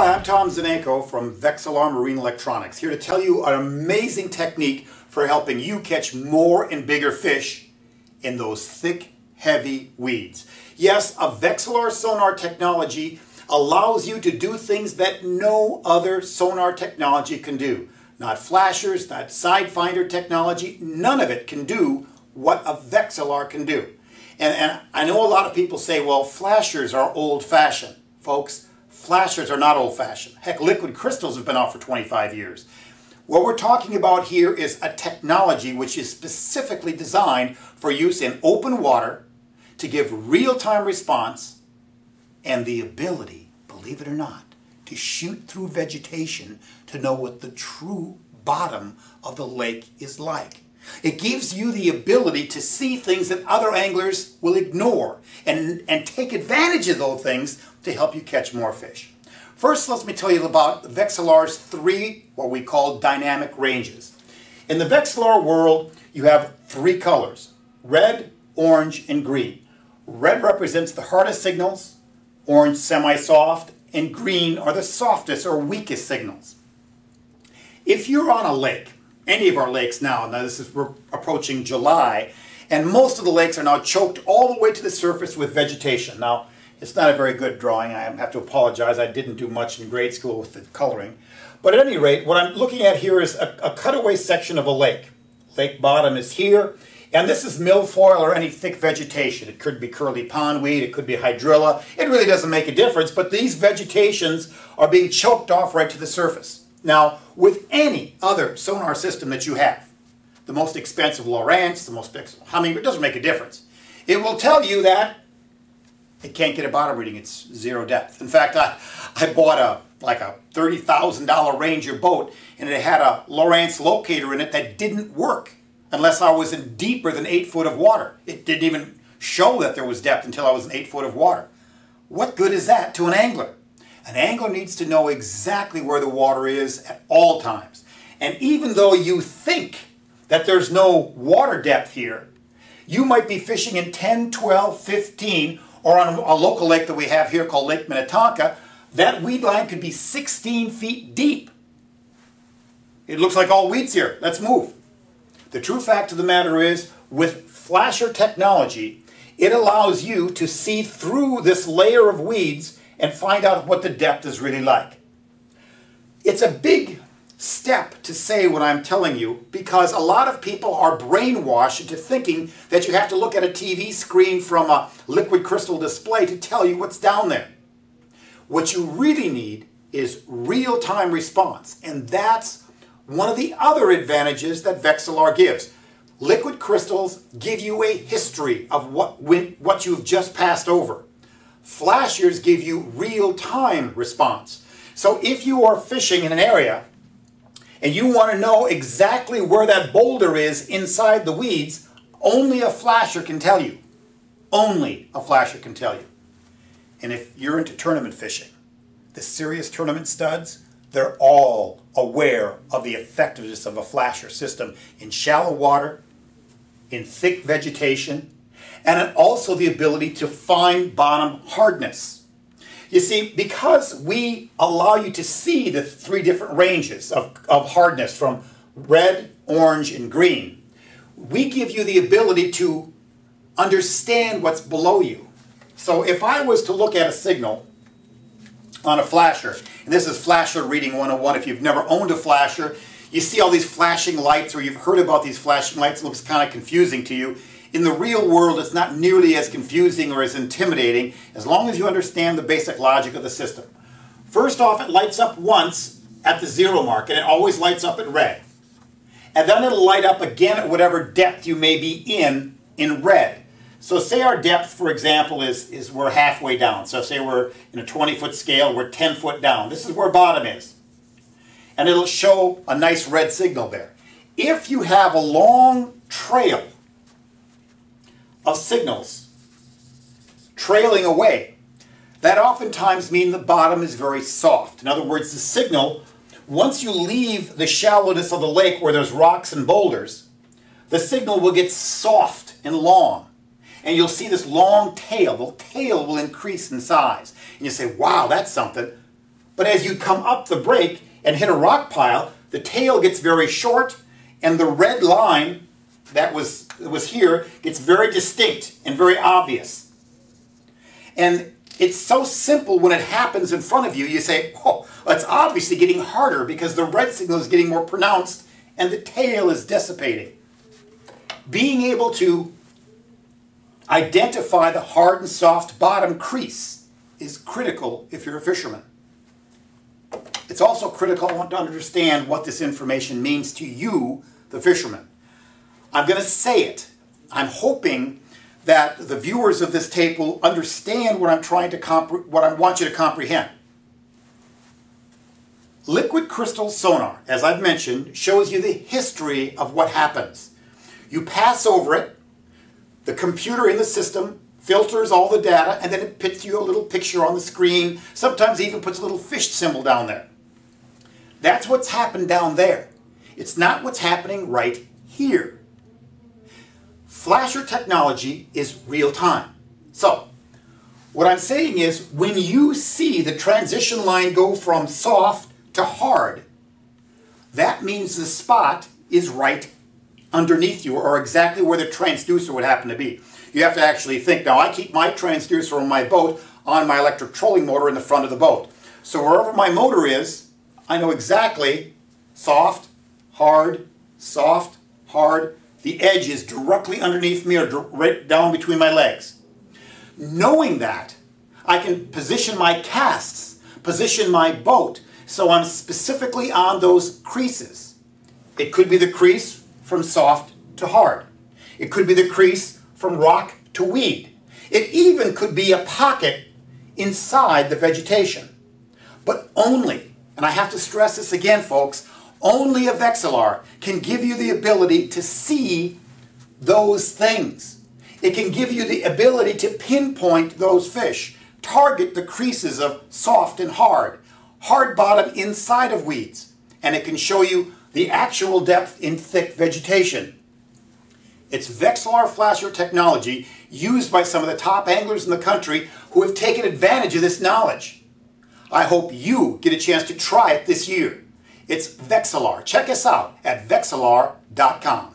Hi, I'm Tom Zenanko from Vexilar Marine Electronics, here to tell you an amazing technique for helping you catch more and bigger fish in those thick, heavy weeds. Yes, a Vexilar sonar technology allows you to do things that no other sonar technology can do. Not flashers, not side finder technology, none of it can do what a Vexilar can do. And I know a lot of people say, well, flashers are old-fashioned. Folks, flashers are not old-fashioned. Heck, liquid crystals have been out for 25 years. What we're talking about here is a technology which is specifically designed for use in open water to give real-time response and the ability, believe it or not, to shoot through vegetation to know what the true bottom of the lake is like. It gives you the ability to see things that other anglers will ignore and take advantage of those things to help you catch more fish. First, let me tell you about Vexilar's three, what we call dynamic ranges. In the Vexilar world, you have three colors: red, orange, and green. Red represents the hardest signals, orange semi-soft, and green are the softest or weakest signals. If you're on a lake, any of our lakes now we're approaching July, and most of the lakes are now choked all the way to the surface with vegetation. Now, it's not a very good drawing. I have to apologize. I didn't do much in grade school with the coloring. But at any rate, what I'm looking at here is a cutaway section of a lake. Lake bottom is here, and this is milfoil or any thick vegetation. It could be curly pondweed, it could be hydrilla. It really doesn't make a difference, but these vegetations are being choked off right to the surface. Now, with any other sonar system that you have, the most expensive Lowrance, the most expensive Humminbird, it doesn't make a difference. It will tell you that it can't get a bottom reading, it's zero depth. In fact, I bought a $30,000 Ranger boat, and it had a Lowrance locator in it that didn't work unless I was in deeper than 8 foot of water. It didn't even show that there was depth until I was in 8 foot of water. What good is that to an angler? An angler needs to know exactly where the water is at all times. And even though you think that there's no water depth here, you might be fishing in 10, 12, 15, or on a local lake that we have here called Lake Minnetonka, that weed line could be 16 feet deep. It looks like all weeds here. Let's move. The true fact of the matter is, with flasher technology, it allows you to see through this layer of weeds and find out what the depth is really like. It's a big step to say what I'm telling you, because a lot of people are brainwashed into thinking that you have to look at a TV screen from a liquid crystal display to tell you what's down there. What you really need is real-time response, and that's one of the other advantages that Vexilar gives. Liquid crystals give you a history of what you've just passed over. Flashers give you real-time response. So if you are fishing in an area and you want to know exactly where that boulder is inside the weeds, only a flasher can tell you. Only a flasher can tell you. And if you're into tournament fishing, the serious tournament studs, they're all aware of the effectiveness of a flasher system in shallow water, in thick vegetation, and also the ability to find bottom hardness. You see, because we allow you to see the three different ranges of hardness from red, orange, and green, we give you the ability to understand what's below you. So if I was to look at a signal on a flasher, and this is Flasher Reading 101, if you've never owned a flasher, you see all these flashing lights, or you've heard about these flashing lights, it looks kind of confusing to you. In the real world, it's not nearly as confusing or as intimidating as long as you understand the basic logic of the system. First off, it lights up once at the 0 mark, and it always lights up at red. And then it'll light up again at whatever depth you may be in red. So say our depth, for example, is we're halfway down. So say we're in a 20-foot scale, we're 10 foot down. This is where bottom is. And it'll show a nice red signal there. If you have a long trail of signals trailing away, that oftentimes means the bottom is very soft. In other words, the signal, once you leave the shallowness of the lake where there's rocks and boulders, the signal will get soft and long. And you'll see this long tail. The tail will increase in size. And you say, wow, that's something. But as you come up the break and hit a rock pile, the tail gets very short, and the red line that was here gets very distinct and very obvious. And it's so simple when it happens in front of you. You say, oh, it's obviously getting harder because the red signal is getting more pronounced and the tail is dissipating. Being able to identify the hard and soft bottom crease is critical if you're a fisherman. It's also critical to understand what this information means to you, the fisherman. I'm going to say it. I'm hoping that the viewers of this tape will understand what what I want you to comprehend. Liquid crystal sonar, as I've mentioned, shows you the history of what happens. You pass over it, the computer in the system filters all the data, and then it puts you a little picture on the screen. Sometimes it even puts a little fish symbol down there. That's what's happened down there. It's not what's happening right here. Flasher technology is real time. So, what I'm saying is, when you see the transition line go from soft to hard, that means the spot is right underneath you, or exactly where the transducer would happen to be. You have to actually think, now I keep my transducer on my boat on my electric trolling motor in the front of the boat. So wherever my motor is, I know exactly soft, hard, soft, hard. The edge is directly underneath me or right down between my legs. Knowing that, I can position my casts, position my boat, so I'm specifically on those creases. It could be the crease from soft to hard. It could be the crease from rock to weed. It even could be a pocket inside the vegetation. But only, and I have to stress this again, folks, only a Vexilar can give you the ability to see those things. It can give you the ability to pinpoint those fish, target the creases of soft and hard bottom inside of weeds, and it can show you the actual depth in thick vegetation. It's Vexilar flasher technology used by some of the top anglers in the country who have taken advantage of this knowledge. I hope you get a chance to try it this year. It's Vexilar. Check us out at vexilar.com.